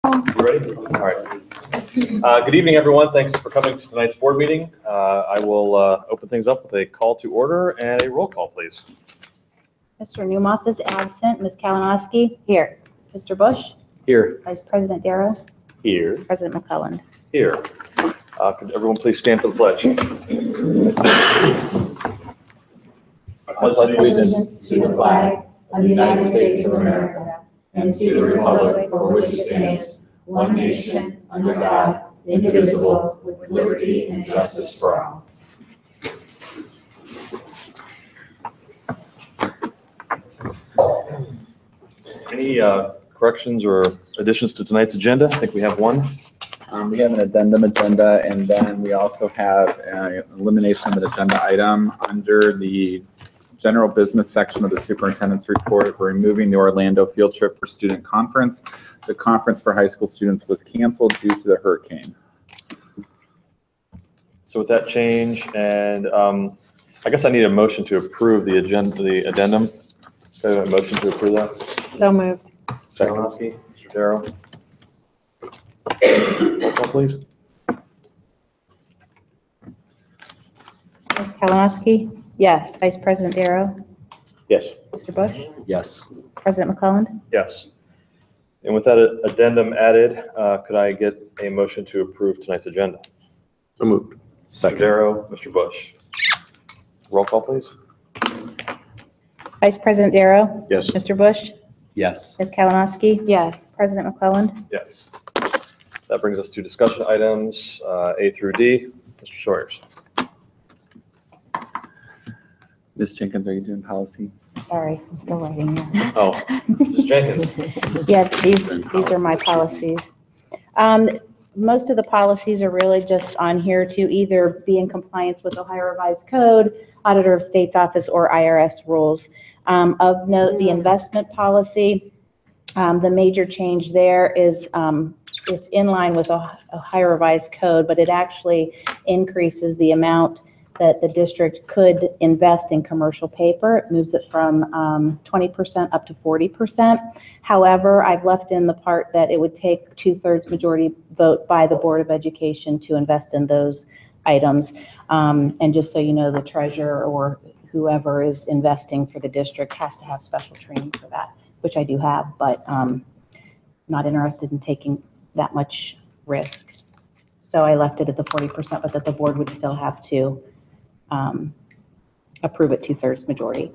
You ready? All right. Good evening, everyone. Thanks for coming to tonight's board meeting. I will open things up with a call to order and a roll call, please. Mr. Newmoth is absent. Ms. Kalinowski? Here. Mr. Bush? Here. Vice President Darrow? Here. President McClelland? Here. Could everyone please stand for the pledge? I pledge allegiance to the flag of the United States of America and to the republic for which it stands, one nation, under God, indivisible, with liberty and justice for all. Any corrections or additions to tonight's agenda? I think we have one. We have an addendum agenda, and then we also have an elimination of an agenda item under the general business section of the superintendent's report. We're removing the Orlando field trip for student conference. The conference for high school students was canceled due to the hurricane. So with that change, and I guess I need a motion to approve the agenda, the addendum. Do I have a motion to approve that? So moved. Second, Mr. Darrow. Roll call, please. Ms. Kalinowski? Yes. Vice President Darrow? Yes. Mr. Bush? Yes. President McClelland? Yes. And with that addendum added, could I get a motion to approve tonight's agenda? So moved. Mr. Darrow, Mr. Bush. Roll call, please. Vice President Darrow? Yes. Mr. Bush? Yes. Ms. Kalinowski? Yes. President McClelland? Yes. That brings us to discussion items A through D. Mr. Sawyers. Ms. Jenkins, are you doing policy? Sorry, I'm still writing here. Oh, Ms. Jenkins. Yeah, these are my policies. Most of the policies are really just on here to either be in compliance with Ohio Revised Code, Auditor of State's Office, or IRS rules. Of note, the investment policy, the major change there is it's in line with Ohio Revised Code, but it actually increases the amount that the district could invest in commercial paper. It moves it from 20% up to 40%. However, I've left in the part that it would take 2/3 majority vote by the Board of Education to invest in those items. And just so you know, the treasurer or whoever is investing for the district has to have special training for that, which I do have, but not interested in taking that much risk. So I left it at the 40%, but that the board would still have to approve it 2/3 majority.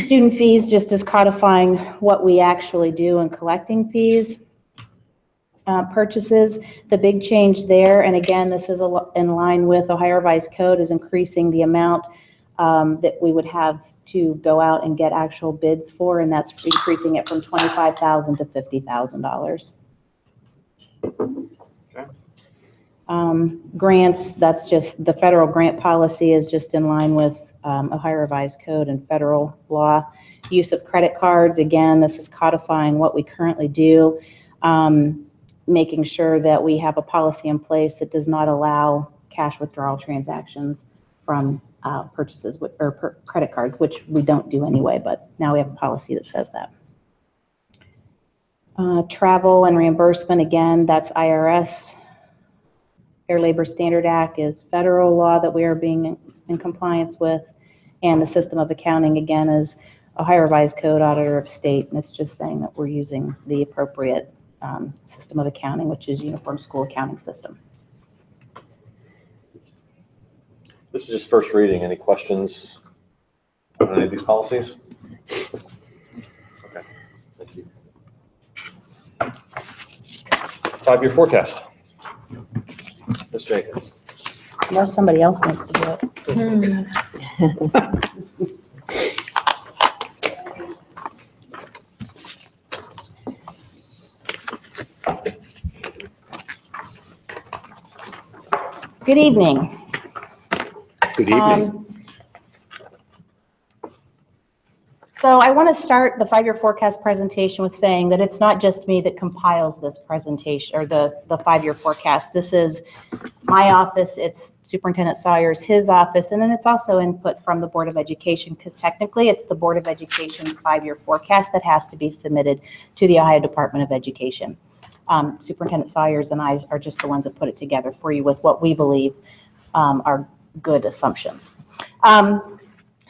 Student fees, just as codifying what we actually do in collecting fees. Purchases, the big change there, and again, this is in line with Ohio Revised Code, is increasing the amount that we would have to go out and get actual bids for, and that's increasing it from $25,000 to $50,000. Grants, that's just, the federal grant policy is just in line with Ohio Revised Code and federal law. Use of credit cards, again, this is codifying what we currently do, making sure that we have a policy in place that does not allow cash withdrawal transactions from purchases or credit cards, which we don't do anyway, but now we have a policy that says that. Travel and reimbursement, again, that's IRS. Fair Labor Standard Act is federal law that we are being in compliance with. And the system of accounting, again, is Ohio Revised Code, Auditor of State. And it's just saying that we're using the appropriate system of accounting, which is Uniform School Accounting System. This is just first reading. Any questions on any of these policies? Okay, thank you. 5-year forecast. Ms. Jenkins. Unless somebody else wants to do it. Good evening. Good evening. So I want to start the 5-year forecast presentation with saying that it's not just me that compiles this presentation or the 5-year forecast. This is my office, it's Superintendent Sawyer's, his office, and then it's also input from the Board of Education, because technically it's the Board of Education's 5-year forecast that has to be submitted to the Ohio Department of Education. Superintendent Sawyers and I are just the ones that put it together for you with what we believe are good assumptions.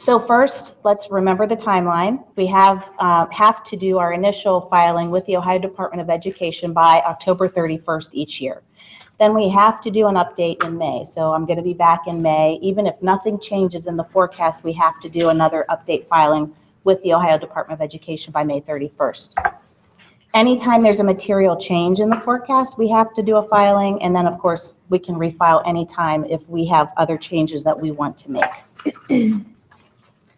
So first, let's remember the timeline. We have to do our initial filing with the Ohio Department of Education by October 31st each year. Then we have to do an update in May. So I'm going to be back in May. Even if nothing changes in the forecast, we have to do another update filing with the Ohio Department of Education by May 31st. Anytime there's a material change in the forecast, we have to do a filing. And then, of course, we can refile anytime if we have other changes that we want to make.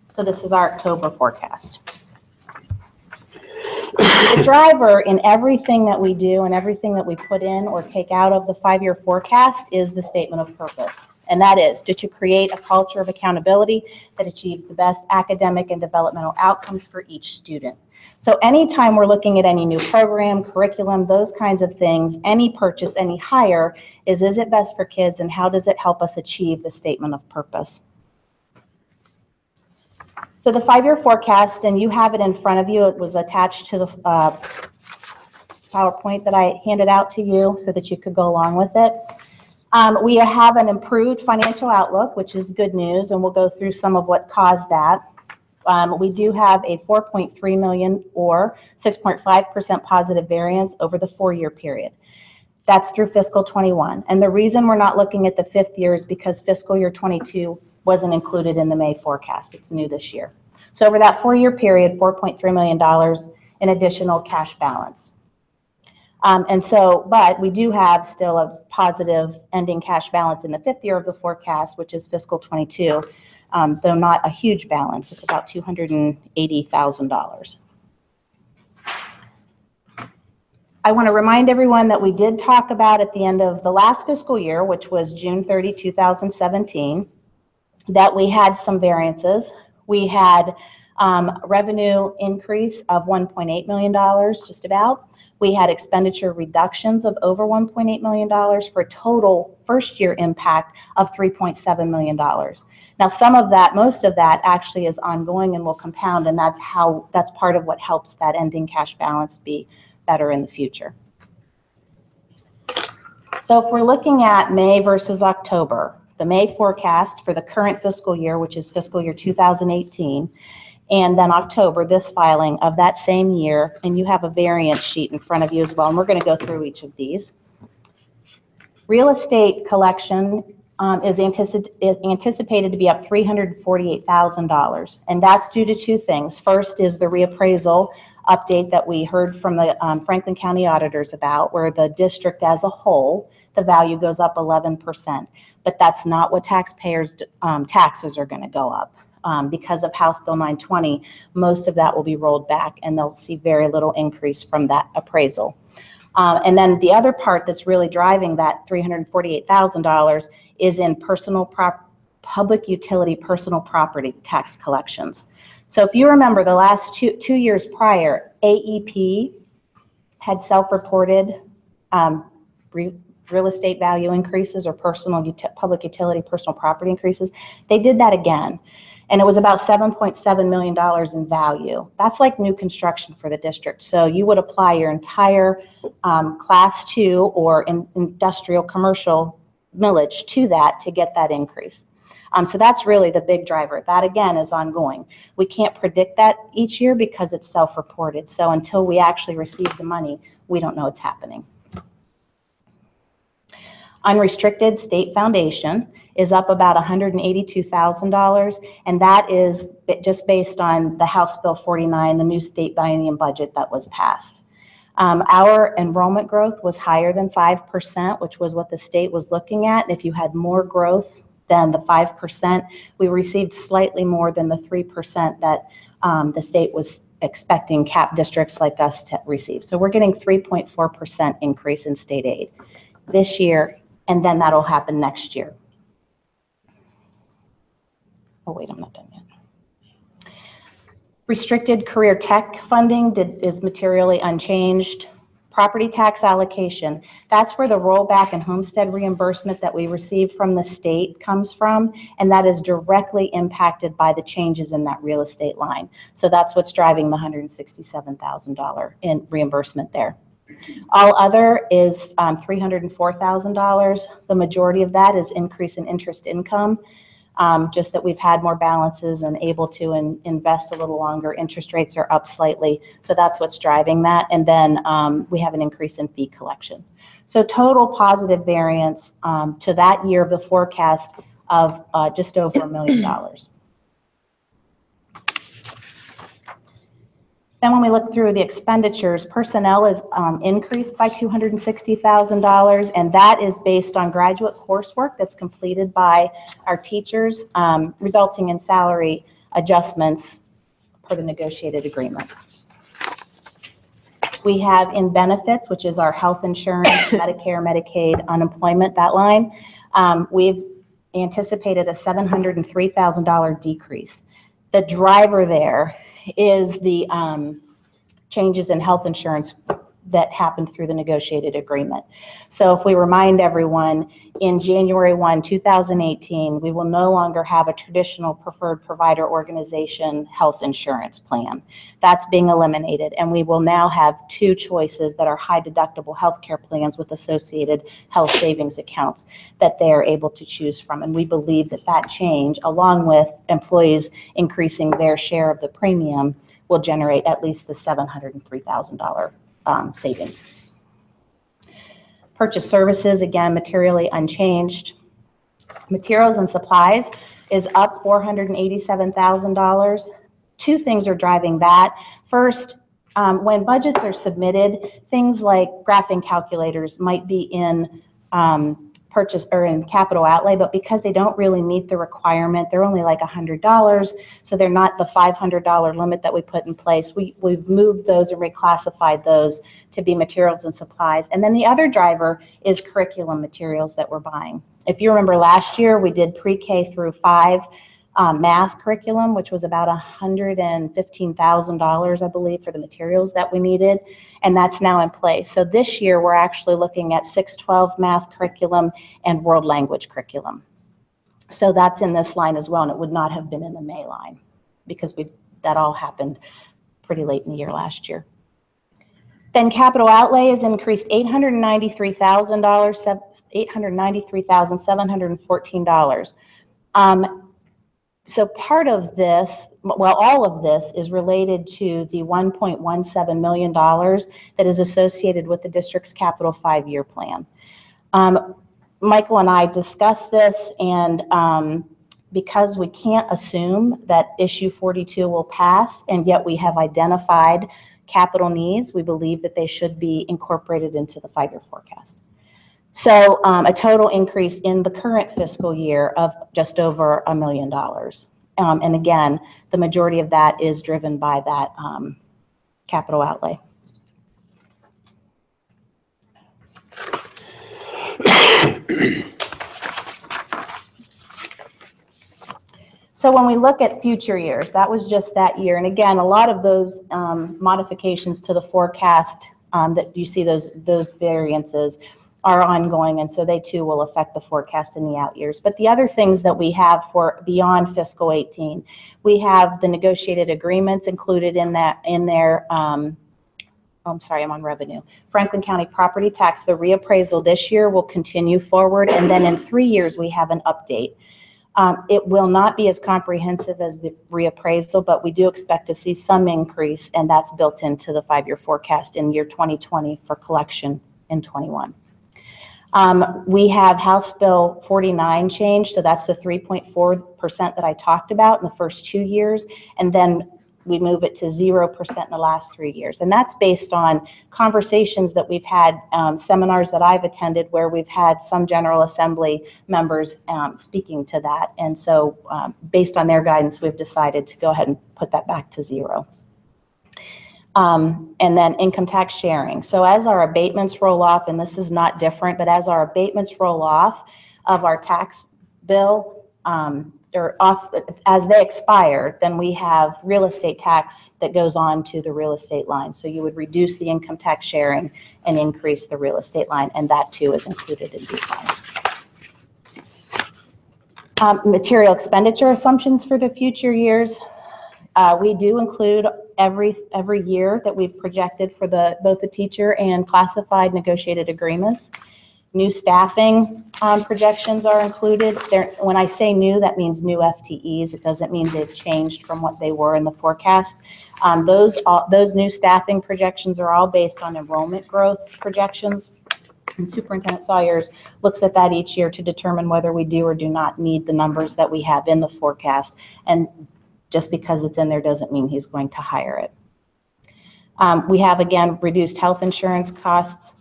So this is our October forecast. The driver in everything that we do and everything that we put in or take out of the 5-year forecast is the statement of purpose. And that is to create a culture of accountability that achieves the best academic and developmental outcomes for each student. So anytime we're looking at any new program, curriculum, those kinds of things, any purchase, any hire, is it best for kids and how does it help us achieve the statement of purpose? So the 5-year forecast, and you have it in front of you, it was attached to the PowerPoint that I handed out to you so that you could go along with it. We have an improved financial outlook, which is good news, and we'll go through some of what caused that. We do have a $4.3 million or 6.5% positive variance over the 4-year period. That's through fiscal 21. And the reason we're not looking at the 5th year is because fiscal year 22 wasn't included in the May forecast. It's new this year. So over that 4-year period, $4.3 million in additional cash balance. But we do have still a positive ending cash balance in the 5th year of the forecast, which is fiscal 22, though not a huge balance. It's about $280,000. I want to remind everyone that we did talk about at the end of the last fiscal year, which was June 30, 2017, that we had some variances. We had revenue increase of $1.8 million, just about. We had expenditure reductions of over $1.8 million for a total first-year impact of $3.7 million. Now, some of that, most of that actually is ongoing and will compound, and that's part of what helps that ending cash balance be better in the future. So if we're looking at May versus October, the May forecast for the current fiscal year, which is fiscal year 2018, and then October, this filing of that same year, and you have a variance sheet in front of you as well, and we're going to go through each of these. Real estate collection is anticipated to be up $348,000, and that's due to two things. First is the reappraisal update that we heard from the Franklin County auditors about, where the district as a whole, the value goes up 11%. But that's not what taxpayers' taxes are going to go up. Because of House Bill 920, most of that will be rolled back, and they'll see very little increase from that appraisal. And then the other part that's really driving that $348,000 is in public utility personal property tax collections. So if you remember the last two years prior, AEP had self-reported real estate value increases or public utility personal property increases. They did that again. And it was about $7.7 million in value. That's like new construction for the district. So you would apply your entire class 2 or industrial commercial millage to that to get that increase. So that's really the big driver. That again is ongoing. We can't predict that each year because it's self-reported. So until we actually receive the money, we don't know what's happening. Unrestricted state foundation is up about $182,000, and that is just based on the House Bill 49, the new state biennium budget that was passed. Our enrollment growth was higher than 5%, which was what the state was looking at. If you had more growth than the 5%, we received slightly more than the 3% that the state was expecting cap districts like us to receive. So we're getting 3.4% increase in state aid this year, and then that'll happen next year. Oh, wait, I'm not done yet. Restricted career tech funding is materially unchanged. Property tax allocation, that's where the rollback and homestead reimbursement that we receive from the state comes from, and that is directly impacted by the changes in that real estate line. So that's what's driving the $167,000 in reimbursement there. All other is $304,000. The majority of that is increase in interest income, just that we've had more balances and able to invest a little longer. Interest rates are up slightly, so that's what's driving that. And then we have an increase in fee collection. So total positive variance to that year of the forecast of just over $1 million. Then when we look through the expenditures, personnel is increased by $260,000, and that is based on graduate coursework that's completed by our teachers, resulting in salary adjustments per the negotiated agreement. We have in benefits, which is our health insurance, Medicare, Medicaid, unemployment, that line. We've anticipated a $703,000 decrease. The driver there is the changes in health insurance that happened through the negotiated agreement. So if we remind everyone, in January 1, 2018, we will no longer have a traditional preferred provider organization health insurance plan. That's being eliminated, and we will now have two choices that are high deductible healthcare plans with associated health savings accounts that they are able to choose from. And we believe that that change, along with employees increasing their share of the premium, will generate at least the $703,000 savings. Purchase services, again, materially unchanged. Materials and supplies is up $487,000. Two things are driving that. First, when budgets are submitted, things like graphing calculators might be in purchase or in capital outlay, but because they don't really meet the requirement, they're only like $100, so they're not the $500 limit that we put in place. We've moved those and reclassified those to be materials and supplies. And then the other driver is curriculum materials that we're buying. If you remember last year, we did pre-K through 5 math curriculum, which was about $115,000, I believe, for the materials that we needed, and that's now in place. So this year, we're actually looking at 612 math curriculum and world language curriculum. So that's in this line as well, and it would not have been in the May line because that all happened pretty late in the year last year. Then capital outlay is increased $893,000, $893,714. So part of this, well, all of this is related to the $1.17 million that is associated with the district's capital 5-year plan. Michael and I discussed this, and because we can't assume that issue 42 will pass, and yet we have identified capital needs, we believe that they should be incorporated into the 5-year forecast. So a total increase in the current fiscal year of just over $1 million. And again, the majority of that is driven by that capital outlay. So when we look at future years, that was just that year. And again, a lot of those modifications to the forecast that you see, those variances are ongoing, and so they too will affect the forecast in the out years. But the other things that we have for beyond fiscal 18, we have the negotiated agreements included in there. I'm sorry, I'm on revenue. Franklin County property tax, the reappraisal this year will continue forward, and then in 3 years we have an update. It will not be as comprehensive as the reappraisal, but we do expect to see some increase, and that's built into the 5-year forecast in year 2020 for collection in 21. We have House Bill 49 change, so that's the 3.4% that I talked about in the first 2 years, and then we move it to 0% in the last 3 years. And that's based on conversations that we've had, seminars that I've attended where we've had some General Assembly members speaking to that. And so based on their guidance, we've decided to go ahead and put that back to 0. And then income tax sharing. So as our abatements roll off, and this is not different, but as our abatements roll off of our tax bill, or off as they expire, then we have real estate tax that goes on to the real estate line. So you would reduce the income tax sharing and increase the real estate line, and that too is included in these lines. Material expenditure assumptions for the future years. We do include every year that we've projected for both the teacher and classified negotiated agreements. New staffing projections are included. When I say new, that means new FTEs. It doesn't mean they've changed from what they were in the forecast. Those new staffing projections are all based on enrollment growth projections. And Superintendent Sawyers looks at that each year to determine whether we do or do not need the numbers that we have in the forecast. And just because it's in there doesn't mean he's going to hire it. We have, again, reduced health insurance costs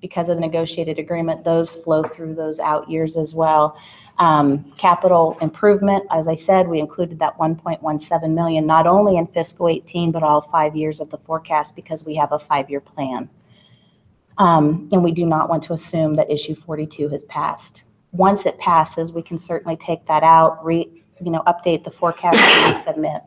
because of the negotiated agreement. Those flow through those out years as well. Capital improvement, as I said, we included that $1.17 million, not only in fiscal 18, but all 5 years of the forecast because we have a 5-year plan. And we do not want to assume that issue 42 has passed. Once it passes, we can certainly take that out, update the forecast and resubmit.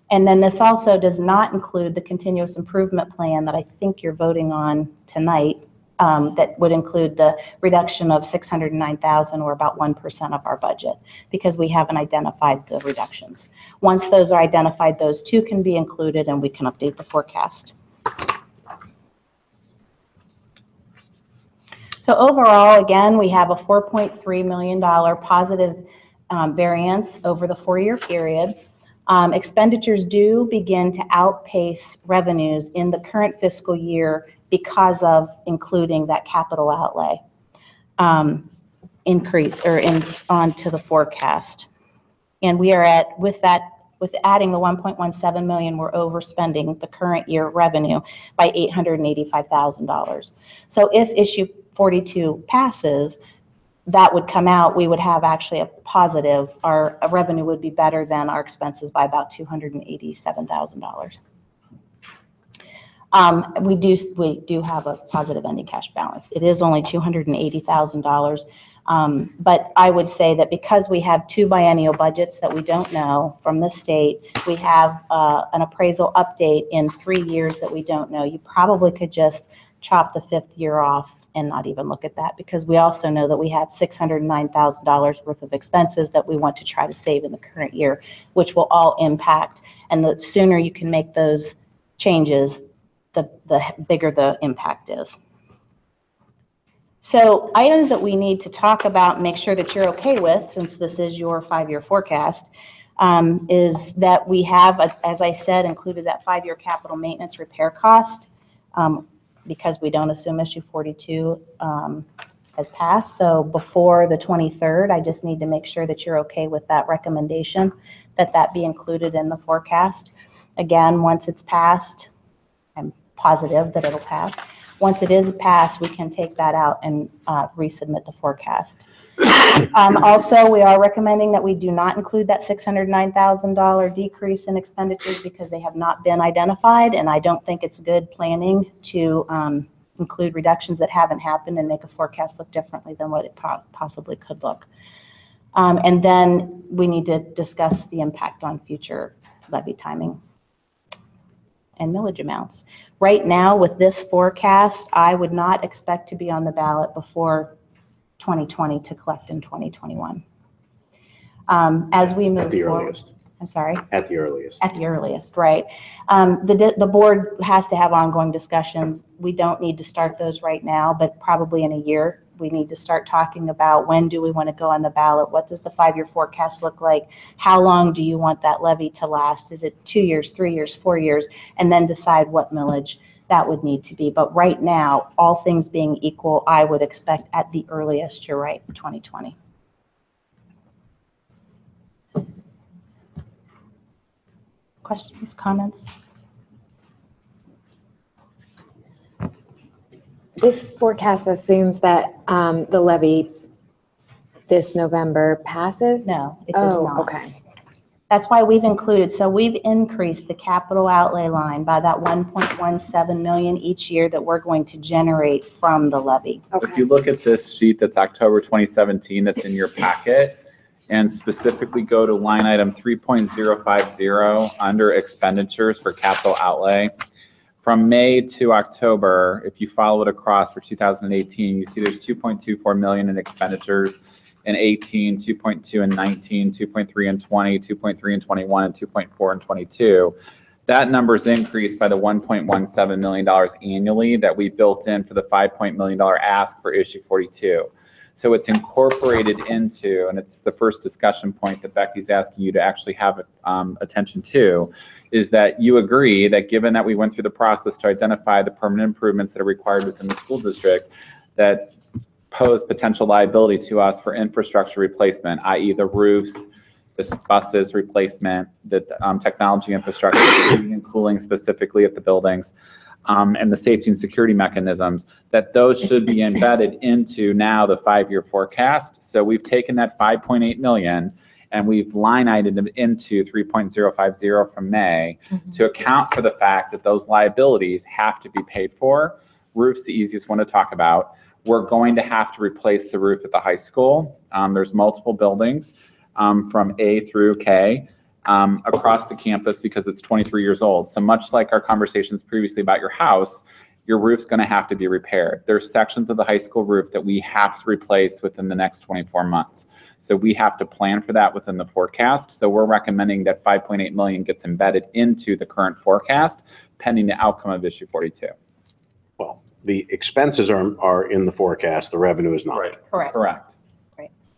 And then this also does not include the continuous improvement plan that I think you're voting on tonight. That would include the reduction of $609,000 or about 1% of our budget because we haven't identified the reductions. Once those are identified, those two can be included and we can update the forecast. So overall, again, we have a $4.3 million positive variance over the 4-year period. Expenditures do begin to outpace revenues in the current fiscal year because of including that capital outlay increase or onto the forecast. And we are with adding the $1.17 million, we're overspending the current year revenue by $885,000. So if issue 42 passes, that would come out, we would have actually a positive, our revenue would be better than our expenses by about $287,000. We do have a positive ending cash balance. It is only $280,000, but I would say that because we have 2 biennial budgets that we don't know from the state, we have an appraisal update in 3 years that we don't know. You probably could just chop the 5th year off and not even look at that because we also know that we have $609,000 worth of expenses that we want to try to save in the current year, which will all impact. And the sooner you can make those changes, the bigger the impact is. So items that we need to talk about and make sure that you're okay with, since this is your 5-year forecast, is that we have, as I said, included that 5-year capital maintenance repair cost because we don't assume issue 42 has passed. So before the 23rd, I just need to make sure that you're okay with that recommendation, that be included in the forecast. Again, once it's passed, I'm positive that it'll pass. Once it is passed, we can take that out and resubmit the forecast. Also, we are recommending that we do not include that $609,000 decrease in expenditures because they have not been identified, and I don't think it's good planning to include reductions that haven't happened and make a forecast look differently than what it possibly could look. And then we need to discuss the impact on future levy timing and millage amounts. Right now, with this forecast, I would not expect to be on the ballot before 2020 to collect in 2021. As we move At the forward, earliest. I'm sorry? At the earliest. At the earliest, right. The board has to have ongoing discussions. We don't need to start those right now, but probably in a year, we need to start talking about when do we want to go on the ballot? What does the 5-year forecast look like? How long do you want that levy to last? Is it 2 years, 3 years, 4 years? And then decide what millage that would need to be. But right now, all things being equal, I would expect at the earliest, you're right, 2020. Questions, comments? This forecast assumes that the levy this November passes? No, it does not. Oh, okay. That's why we've included, so we've increased the capital outlay line by that $1.17 million each year that we're going to generate from the levy. If you look at this sheet that's October 2017 that's in your packet and specifically go to line item 3.050 under expenditures for capital outlay, from May to October, if you follow it across for 2018, you see there's $2.24 million in expenditures in 18, 2.2 in 19, 2.3 in 20, 2.3 in 21, and 2.4 in 22. That number's increased by the $1.17 million annually that we built in for the $5 million ask for issue 42. So it's incorporated into, and it's the first discussion point that Becky's asking you to actually have attention to, is that you agree that given that we went through the process to identify the permanent improvements that are required within the school district that pose potential liability to us for infrastructure replacement, i.e. the roofs, the buses replacement, the technology infrastructure, heating and cooling specifically at the buildings, and the safety and security mechanisms, that those should be embedded into now the 5-year forecast. So we've taken that 5.8 million and we've line itemed it into 3.050 from May to account for the fact that those liabilities have to be paid for. Roof's the easiest one to talk about. We're going to have to replace the roof at the high school. There's multiple buildings from A through K across the campus because it's 23 years old. So much like our conversations previously about your house, your roof's going to have to be repaired. There's sections of the high school roof that we have to replace within the next 24 months. So we have to plan for that within the forecast. So we're recommending that 5.8 million gets embedded into the current forecast pending the outcome of issue 42. Well, the expenses are in the forecast, the revenue is not. Right. Correct. Correct.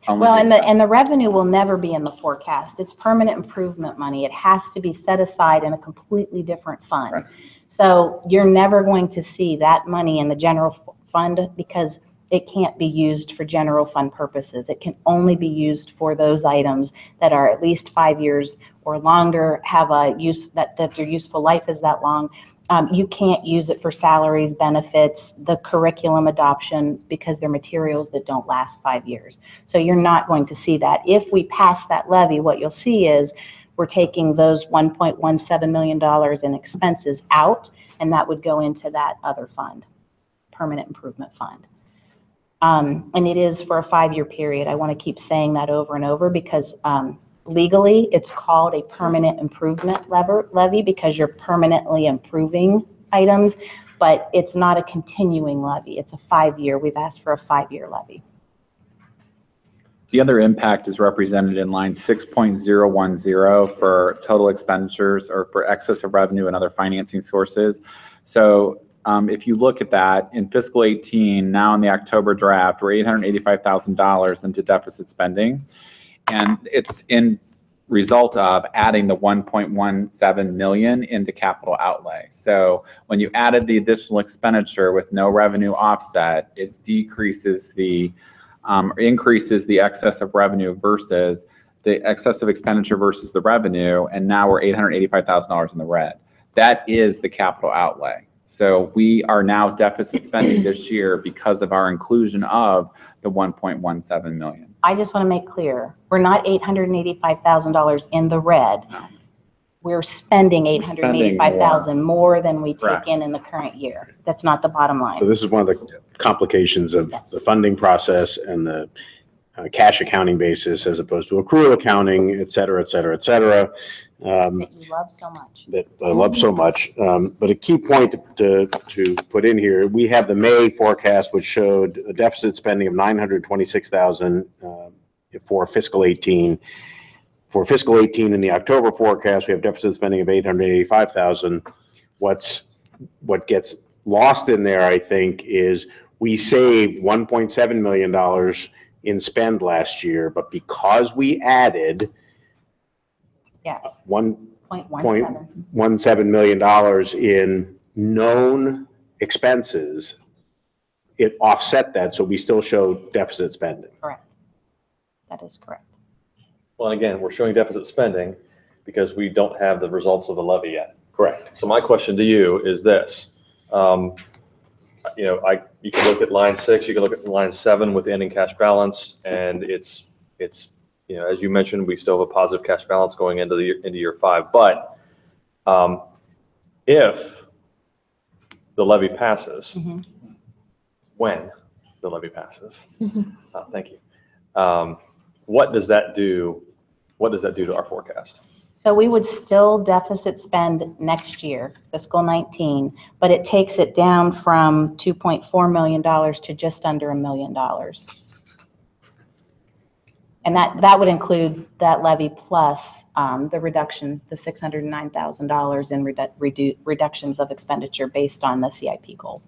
Only Well, and the expenses. revenue will never be in the forecast. It's permanent improvement money. It has to be set aside in a completely different fund. Right. So you're never going to see that money in the general fund because it can't be used for general fund purposes. It can only be used for those items that are at least 5 years or longer, have a use that their useful life is that long. You can't use it for salaries, benefits, the curriculum adoption, because they're materials that don't last 5 years. So you're not going to see that. If we pass that levy, what you'll see is we're taking those $1.17 million in expenses out, and that would go into that other fund, permanent improvement fund. And it is for a 5-year period. I want to keep saying that over and over because legally, it's called a permanent improvement levy because you're permanently improving items, but it's not a continuing levy. It's a 5-year. We've asked for a 5-year levy. The other impact is represented in line 6.010 for total expenditures or for excess of revenue and other financing sources. So if you look at that in fiscal 18, now in the October draft, we're $885,000 into deficit spending. And it's in result of adding the 1.17 million into capital outlay. So when you added the additional expenditure with no revenue offset, it decreases the increases the excess of revenue versus the excess of expenditure versus the revenue, and now we're $885,000 in the red. That is the capital outlay. So we are now deficit spending this year because of our inclusion of the 1.17 million. I just want to make clear, we're not $885,000 in the red. No. We're spending spending $885,000 more than we take Correct. in the current year. That's not the bottom line. So this is one of the complications of the funding process and the cash accounting basis as opposed to accrual accounting, et cetera, et cetera, et cetera. That you love so much. That I love so much. But a key point to put in here, we have the May forecast, which showed a deficit spending of $926,000 for fiscal 18. For fiscal 18 in the October forecast, we have deficit spending of $885,000. What gets lost in there, I think, is we saved $1.7 million in spend last year, but because we added Yes. $1.17 0.17. million in known expenses, it offset that, so we still show deficit spending. Correct. That is correct. Well, again, we're showing deficit spending because we don't have the results of the levy yet. Correct. So my question to you is this. You can look at line 6, you can look at line 7 with the ending cash balance, and it's as you mentioned, we still have a positive cash balance going into year 5. But if the levy passes, when the levy passes, thank you. What does that do? What does that do to our forecast? So we would still deficit spend next year, fiscal 19, but it takes it down from $2.4 million to just under $1 million. And that would include that levy plus the reduction, the $609,000 in reductions of expenditure based on the CIP goal.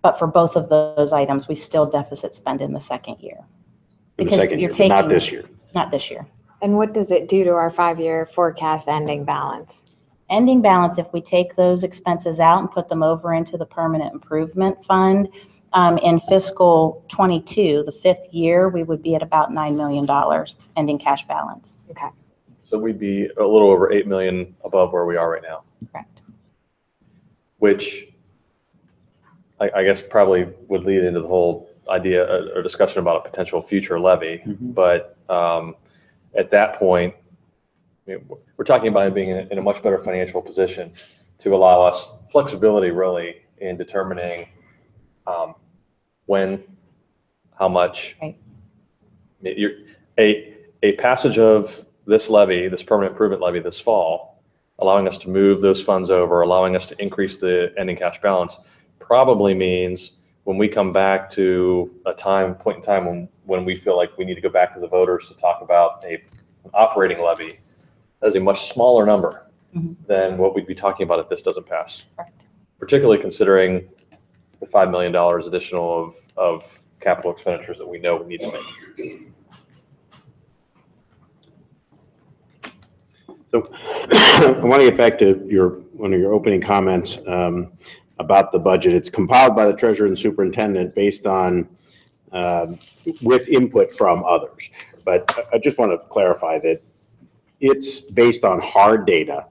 But for both of those items, we still deficit spend in the second year. In the Because second year, you're but not taking- this year. Not this year. And what does it do to our 5-year forecast ending balance? Ending balance, if we take those expenses out and put them over into the permanent improvement fund, in fiscal '22, the 5th year, we would be at about $9 million ending cash balance. Okay. So we'd be a little over 8 million above where we are right now, Correct. which I guess probably would lead into the whole idea or discussion about a potential future levy. But at that point, I mean, we're talking about it being in a much better financial position to allow us flexibility really in determining when, how much. Right. A passage of this levy, this permanent improvement levy this fall, allowing us to move those funds over, allowing us to increase the ending cash balance, probably means when we come back to a point in time when we feel like we need to go back to the voters to talk about an operating levy, that is a much smaller number than what we'd be talking about if this doesn't pass. Correct. Particularly considering the $5 million additional of capital expenditures that we know we need to make. So I want to get back to one of your opening comments about the budget. It's compiled by the treasurer and superintendent based on, with input from others. But I just want to clarify that it's based on hard data,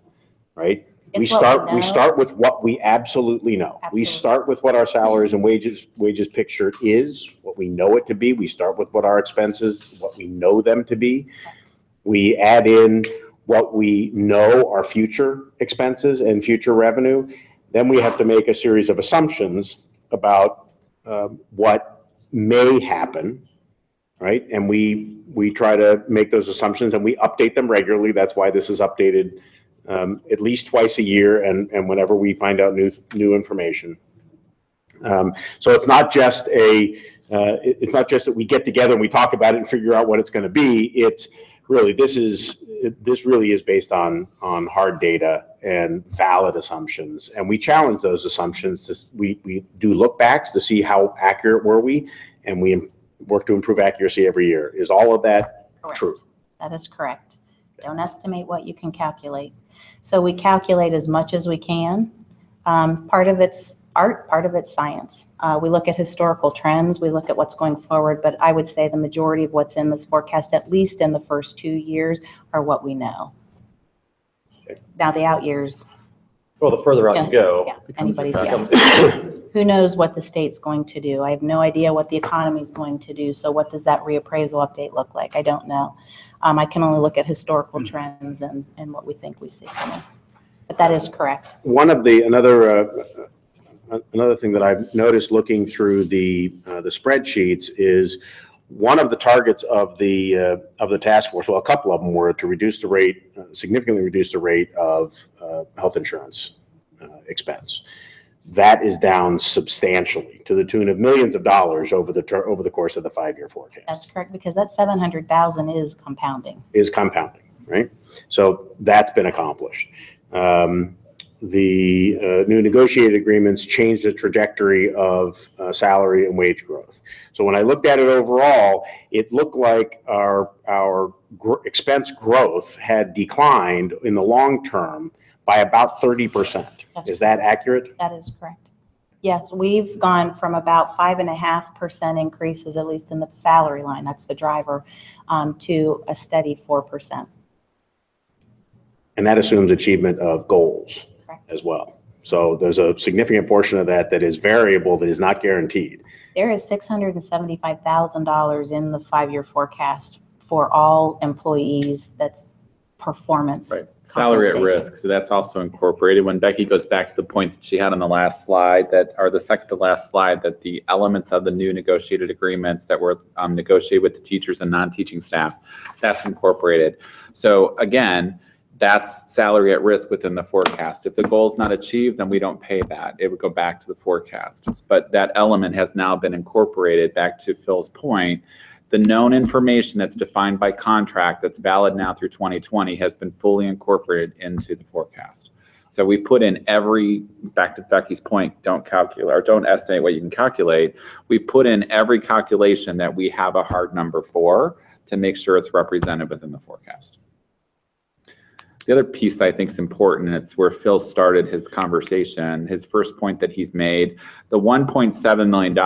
right? We It's what we know. start with what we absolutely know. We Absolutely. start with what our salaries and wages picture is, what we know it to be. We start with what our expenses, what we know them to be. We add in what we know are future expenses and future revenue. Then we have to make a series of assumptions about what may happen, right? And we try to make those assumptions and we update them regularly. That's why this is updated at least twice a year and whenever we find out new information. So it's not just that we get together and we talk about it and figure out what it's going to be. It's really, this really is based on hard data and valid assumptions. And we challenge those assumptions. We do look backs to see how accurate were we, and we work to improve accuracy every year. Is all of that Correct. true? That is correct. Don't estimate what you can calculate. So we calculate as much as we can. Part of it's art, part of it's science. We look at historical trends, we look at what's going forward, but I would say the majority of what's in this forecast, at least in the first 2 years, are what we know. Okay. Now the out years, Well, the further out you go, yeah, anybody's becomes- guess. Who knows what the state's going to do? I have no idea what the economy is going to do. So what does that reappraisal update look like? I don't know. I can only look at historical trends and what we think we see coming. But that is correct. Another thing that I've noticed looking through the spreadsheets is one of the targets of the task force. Well, a couple of them were to reduce the rate, significantly reduce the rate of health insurance expense. That is down substantially to the tune of millions of dollars over the course of the 5-year forecast. That's correct, because that 700,000 is compounding. Is compounding, right? So that's been accomplished. The new negotiated agreements changed the trajectory of salary and wage growth. So when I looked at it overall, it looked like our expense growth had declined in the long term by about 30%. Is that accurate? That is correct. Yes, we've gone from about 5.5% increases, at least in the salary line, that's the driver, to a steady 4%. And that assumes achievement of goals Correct. as well. So there's a significant portion of that is variable, that is not guaranteed. There is $675,000 in the 5-year forecast for all employees. That's performance. Right, salary at compensation. risk, so that's also incorporated. When Becky goes back to the point that she had on the last slide, or the second to last slide, that the elements of the new negotiated agreements that were negotiated with the teachers and non-teaching staff, that's incorporated. So again, that's salary at risk within the forecast. If the goal is not achieved, then we don't pay that. It would go back to the forecast. But that element has now been incorporated, back to Phil's point, The known information that's defined by contract that's valid now through 2020 has been fully incorporated into the forecast. So we put in every, back to Becky's point, don't calculate or don't estimate what you can calculate. We put in every calculation that we have a hard number for to make sure it's represented within the forecast. The other piece that I think is important, and it's where Phil started his conversation, his first point that he's made, the $1.7 million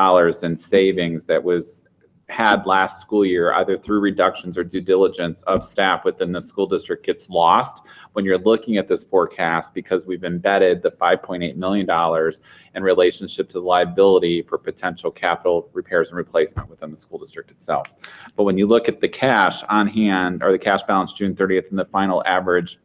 in savings that was had last school year, either through reductions or due diligence of staff within the school district, gets lost when you're looking at this forecast, because we've embedded the $5.8 million in relationship to the liability for potential capital repairs and replacement within the school district itself. But when you look at the cash on hand, or the cash balance June 30th and the final average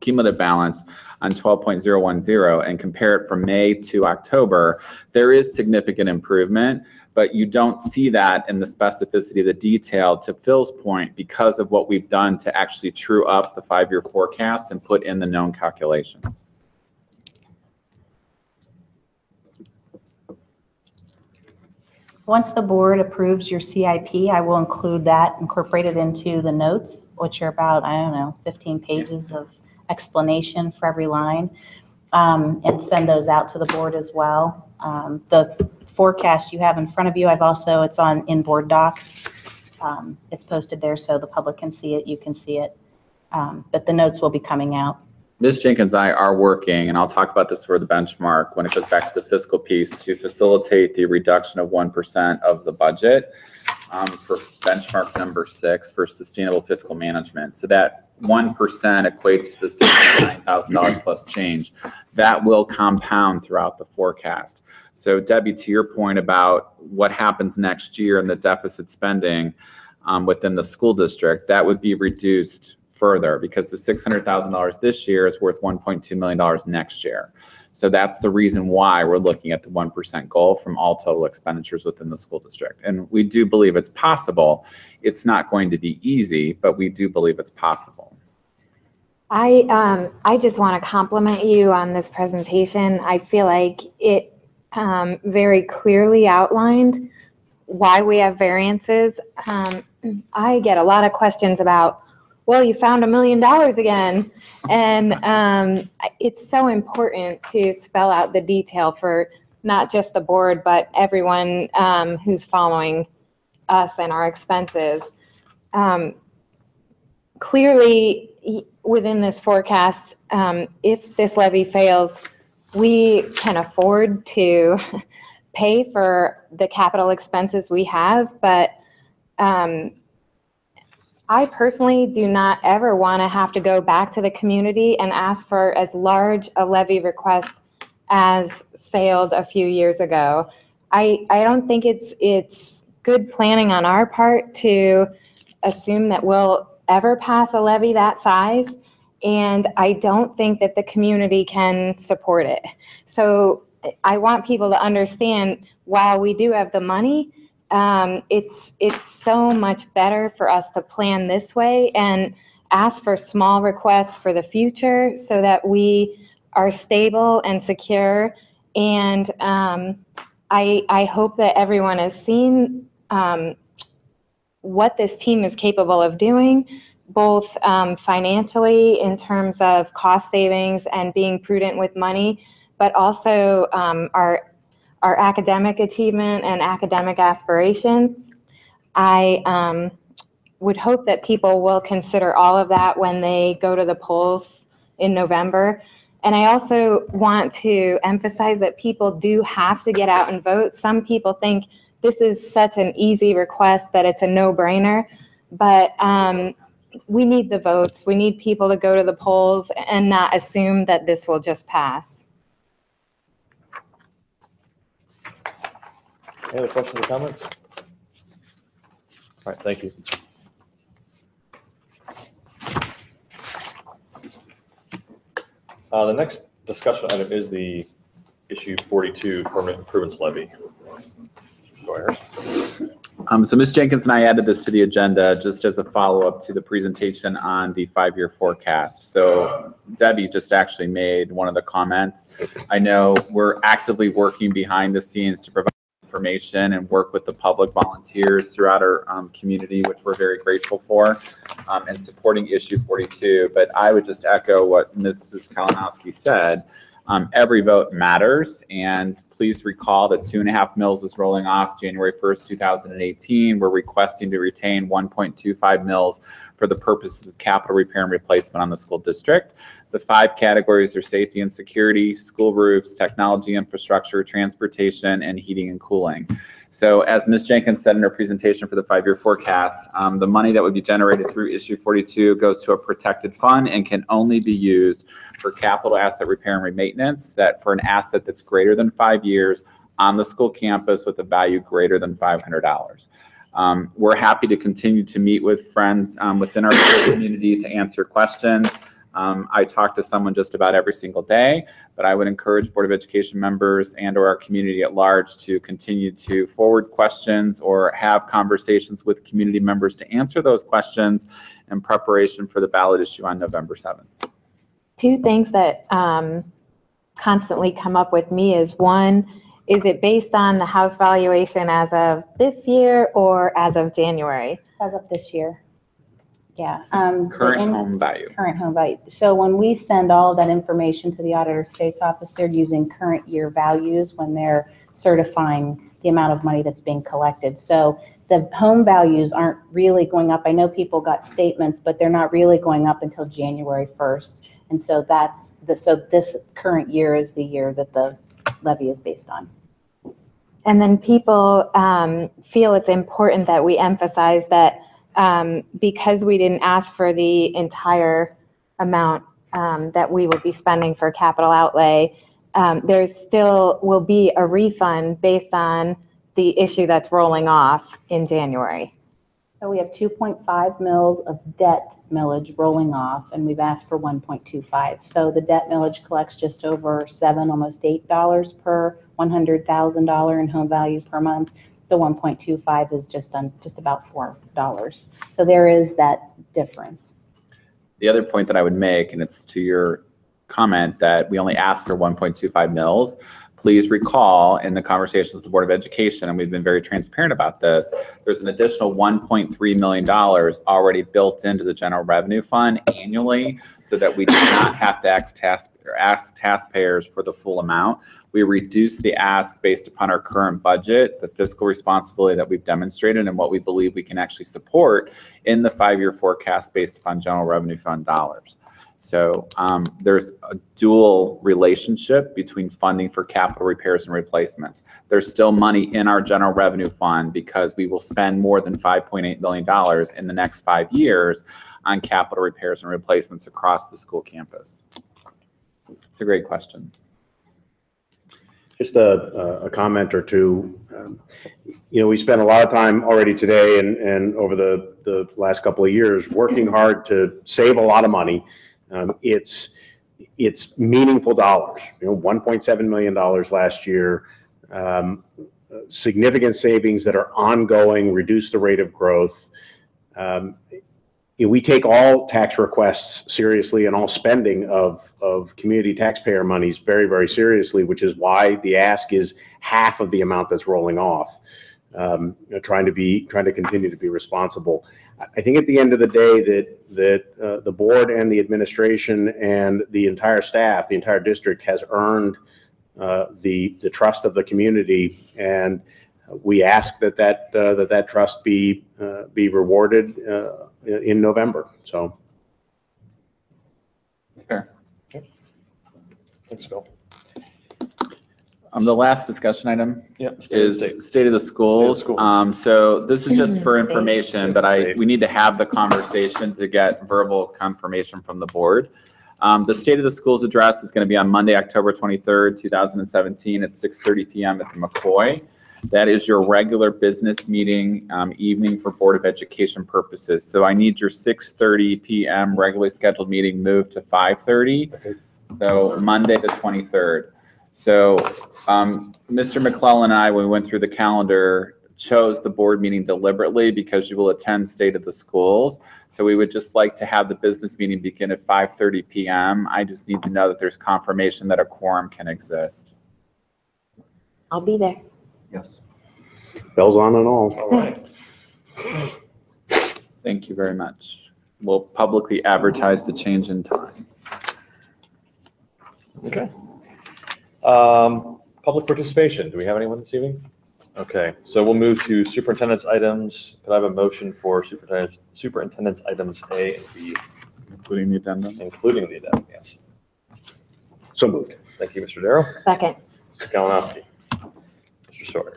cumulative balance on 12.010 and compare it from May to October, there is significant improvement, but you don't see that in the specificity of the detail, to Phil's point, because of what we've done to actually true up the 5-year forecast and put in the known calculations. Once the board approves your CIP, I will include that, incorporate it into the notes, which are about, I don't know, 15 pages of explanation for every line, and send those out to the board as well. The forecast you have in front of you, it's in board docs. It's posted there so the public can see it, you can see it, but the notes will be coming out. Ms. Jenkins and I are working, and I'll talk about this for the benchmark when it goes back to the fiscal piece, to facilitate the reduction of 1% of the budget for benchmark number 6 for sustainable fiscal management. So that 1% equates to the $69,000 plus change. That will compound throughout the forecast. So Debbie, to your point about what happens next year in the deficit spending within the school district, that would be reduced further, because the $600,000 this year is worth $1.2 million next year. So that's the reason why we're looking at the 1% goal from all total expenditures within the school district. And we do believe it's possible. It's not going to be easy, but we do believe it's possible. I just want to compliment you on this presentation. I feel like it very clearly outlined why we have variances. I get a lot of questions about, well, you found $1 million again. And it's so important to spell out the detail for not just the board, but everyone who's following us and our expenses. Clearly, within this forecast, if this levy fails, we can afford to pay for the capital expenses we have, but I personally do not ever want to have to go back to the community and ask for as large a levy request as failed a few years ago. I don't think it's good planning on our part to assume that we'll ever pass a levy that size, and I don't think that the community can support it. So I want people to understand, while we do have the money, it's so much better for us to plan this way and ask for small requests for the future so that we are stable and secure. And I hope that everyone has seen what this team is capable of doing, both financially in terms of cost savings and being prudent with money, but also our academic achievement and academic aspirations. I would hope that people will consider all of that when they go to the polls in November. And I also want to emphasize that people do have to get out and vote. Some people think this is such an easy request that it's a no-brainer, but we need the votes. We need people to go to the polls and not assume that this will just pass. Any other questions or comments? All right, thank you. The next discussion item is the issue 42 permanent improvements levy. Mr. Sawyers. So Ms. Jenkins and I added this to the agenda just as a follow-up to the presentation on the 5-year forecast. So Debbie just actually made one of the comments. I know we're actively working behind the scenes to provide information and work with the public volunteers throughout our community, which we're very grateful for, and supporting issue 42. But I would just echo what Mrs. Kalinowski said. Every vote matters, and please recall that 2.5 mills is rolling off January 1st, 2018. We're requesting to retain 1.25 mills for the purposes of capital repair and replacement on the school district. The 5 categories are safety and security, school roofs, technology infrastructure, transportation, and heating and cooling. So as Ms. Jenkins said in her presentation for the 5-year forecast, the money that would be generated through issue 42 goes to a protected fund and can only be used for capital asset repair and maintenance, that for an asset that's greater than 5 years on the school campus with a value greater than $500. We're happy to continue to meet with friends within our community to answer questions. I talk to someone just about every single day, but I would encourage Board of Education members and or our community at large to continue to forward questions or have conversations with community members to answer those questions in preparation for the ballot issue on November 7th. 2 things that constantly come up with me is, one, is it based on the house valuation as of this year or as of January? As of this year. Yeah. Current home value. Current home value. So when we send all of that information to the Auditor of State's office, they're using current year values when they're certifying the amount of money that's being collected. So the home values aren't really going up. I know people got statements, but they're not really going up until January 1st. And so so this current year is the year that the levy is based on. And then people feel it's important that we emphasize that because we didn't ask for the entire amount that we would be spending for capital outlay, there still will be a refund based on the issue that's rolling off in January. So we have 2.5 mils of debt millage rolling off, and we've asked for 1.25. So the debt millage collects just over $7, almost $8 per $100,000 in home value per month. The 1.25 is just about $4. So there is that difference. The other point that I would make, and it's to your comment that we only asked for 1.25 mils, please recall in the conversations with the Board of Education, and we've been very transparent about this, there's an additional $1.3 million already built into the general revenue fund annually so that we do not have to ask taxpayers for the full amount. We reduce the ask based upon our current budget, the fiscal responsibility that we've demonstrated, and what we believe we can actually support in the 5-year forecast based upon general revenue fund dollars. So there's a dual relationship between funding for capital repairs and replacements. There's still money in our general revenue fund because we will spend more than $5.8 million in the next 5 years on capital repairs and replacements across the school campus. It's a great question. Just a comment or two. We spent a lot of time already today and over the last couple of years working hard to save a lot of money. It's meaningful dollars. $1.7 million last year. Significant savings that are ongoing, reduce the rate of growth. We take all tax requests seriously and all spending of community taxpayer monies very, very seriously, which is why the ask is half of the amount that's rolling off. Trying to continue to be responsible. I think at the end of the day that the board and the administration and the entire staff, the entire district has earned the trust of the community, and we ask that trust be rewarded in November. So. Fair. Okay. Thanks, Phil. The last discussion item is state of the schools. State of the schools. So this is just for information, but State. we need to have the conversation to get verbal confirmation from the board. The State of the Schools address is going to be on Monday, October 23rd, 2017 at 6:30 p.m. at the McCoy. That is your regular business meeting evening for Board of Education purposes. So I need your 6:30 p.m. regularly scheduled meeting moved to 5:30. Okay. So Monday the 23rd. So Mr. McClellan and I, when we went through the calendar, chose the board meeting deliberately because you will attend State of the Schools. So we would just like to have the business meeting begin at 5:30 p.m. I just need to know that there's confirmation that a quorum can exist. I'll be there. Yes. Bells on and all. All right. Thank you very much. We'll publicly advertise the change in time. Okay. Public participation. Do we have anyone this evening? Okay, so we'll move to superintendent's items. Could I have a motion for superintendent's items A and B, Including the addendum. including the addendum? Yes. So moved. Thank you, Mr. Darrow. Second. Mr. Kalinowski. Mr. Sawyer.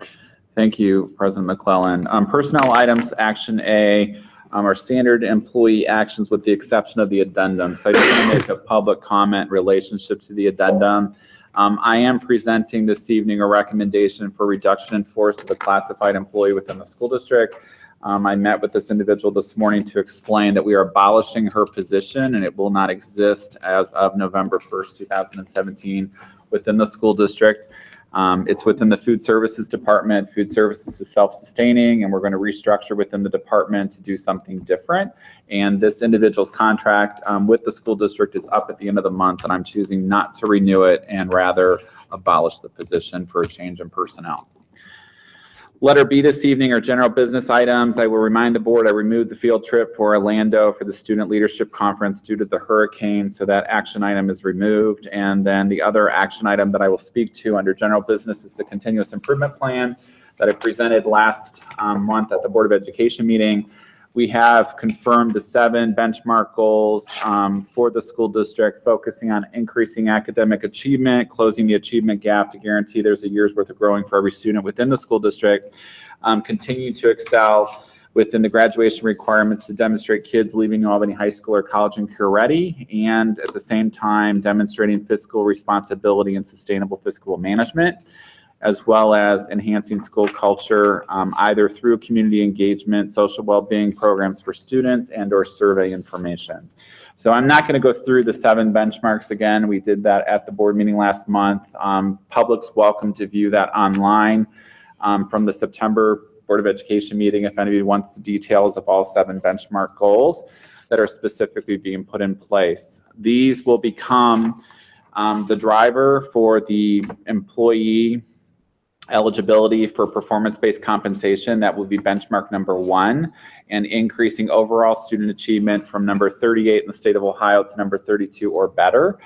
Thank you, President McClellan. Personnel items, action A, are standard employee actions with the exception of the addendum. So I just want to make a public comment relationship to the addendum. I am presenting this evening a recommendation for reduction in force of a classified employee within the school district. I met with this individual this morning to explain that we are abolishing her position and it will not exist as of November 1st, 2017 within the school district. It's within the food services department. Food services is self-sustaining and we're going to restructure within the department to do something different. And this individual's contract with the school district is up at the end of the month and I'm choosing not to renew it and rather abolish the position for a change in personnel. Letter B this evening are general business items. I will remind the board I removed the field trip for Orlando for the Student Leadership Conference due to the hurricane, so that action item is removed. And then the other action item that I will speak to under general business is the continuous improvement plan that I presented last month at the Board of Education meeting. We have confirmed the 7 benchmark goals for the school district, focusing on increasing academic achievement, closing the achievement gap to guarantee there's a year's worth of growing for every student within the school district, continue to excel within the graduation requirements to demonstrate kids leaving Albany High School or college and career ready, and at the same time demonstrating fiscal responsibility and sustainable fiscal management, as well as enhancing school culture, either through community engagement, social well-being programs for students, and or survey information. So I'm not going to go through the 7 benchmarks again. We did that at the board meeting last month. Public's welcome to view that online from the September Board of Education meeting if anybody wants the details of all 7 benchmark goals that are specifically being put in place. These will become the driver for the employee eligibility for performance-based compensation. That will be benchmark number 1, and increasing overall student achievement from number 38 in the state of Ohio to number 32 or better,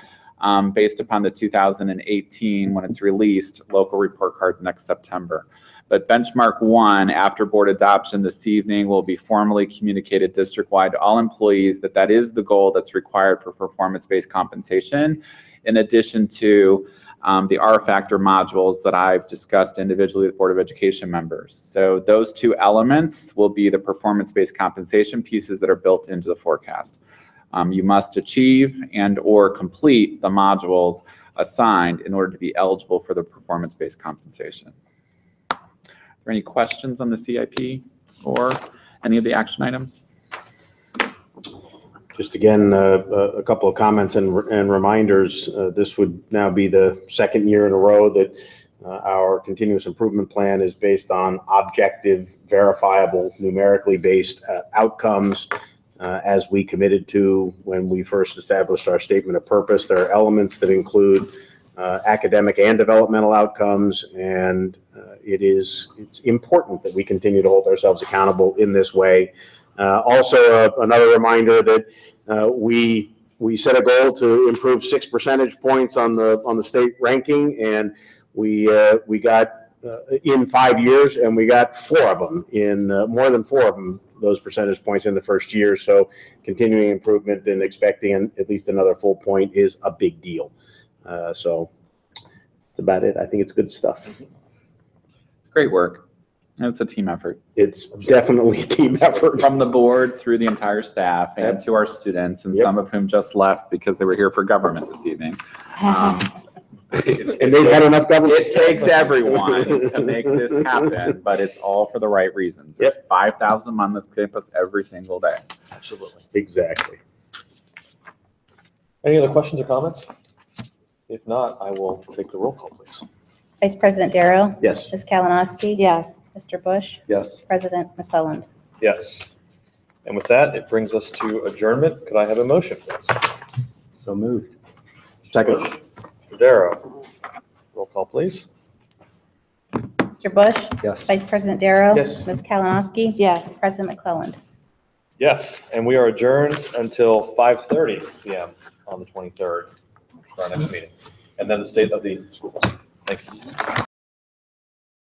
based upon the 2018, when it's released, local report card next September. But benchmark 1, after board adoption this evening, will be formally communicated district-wide to all employees that that is the goal that's required for performance-based compensation, in addition to the R-Factor modules that I've discussed individually with Board of Education members. So those 2 elements will be the performance-based compensation pieces that are built into the forecast. You must achieve and or complete the modules assigned in order to be eligible for the performance-based compensation. Are there any questions on the CIP or any of the action items? Just again, a couple of comments and reminders. This would now be the 2nd year in a row that our continuous improvement plan is based on objective, verifiable, numerically based outcomes, as we committed to when we first established our statement of purpose. There are elements that include academic and developmental outcomes, and it's important that we continue to hold ourselves accountable in this way. Also, another reminder that we set a goal to improve 6 percentage points on the state ranking, and we got in 5 years, and we got 4 of them in more than 4 of them, those percentage points in the first year. So continuing improvement and expecting at least another full point is a big deal. So that's about it. I think it's good stuff. Great work. It's a team effort. It's definitely a team effort. From the board through the entire staff and to our students, and Yep. some of whom just left because they were here for government this evening. And they've had enough government. It takes everyone to make this happen, but it's all for the right reasons. There's 5,000 on this campus every single day. Absolutely. Exactly. Any other questions or comments? If not, I will take the roll call, please. Vice President Darrow? Yes. Ms. Kalinowski? Yes. Mr. Bush? Yes. President McClelland? Yes. And with that, it brings us to adjournment. Could I have a motion, please? So moved. Second. Mr. Darrow. Roll call, please. Mr. Mr. Bush? Yes. Vice President Darrow? Yes. Ms. Kalinowski? Yes. President McClelland? Yes, and we are adjourned until 5:30 PM on the 23rd for our next meeting. And then the state of the schools. Thank you.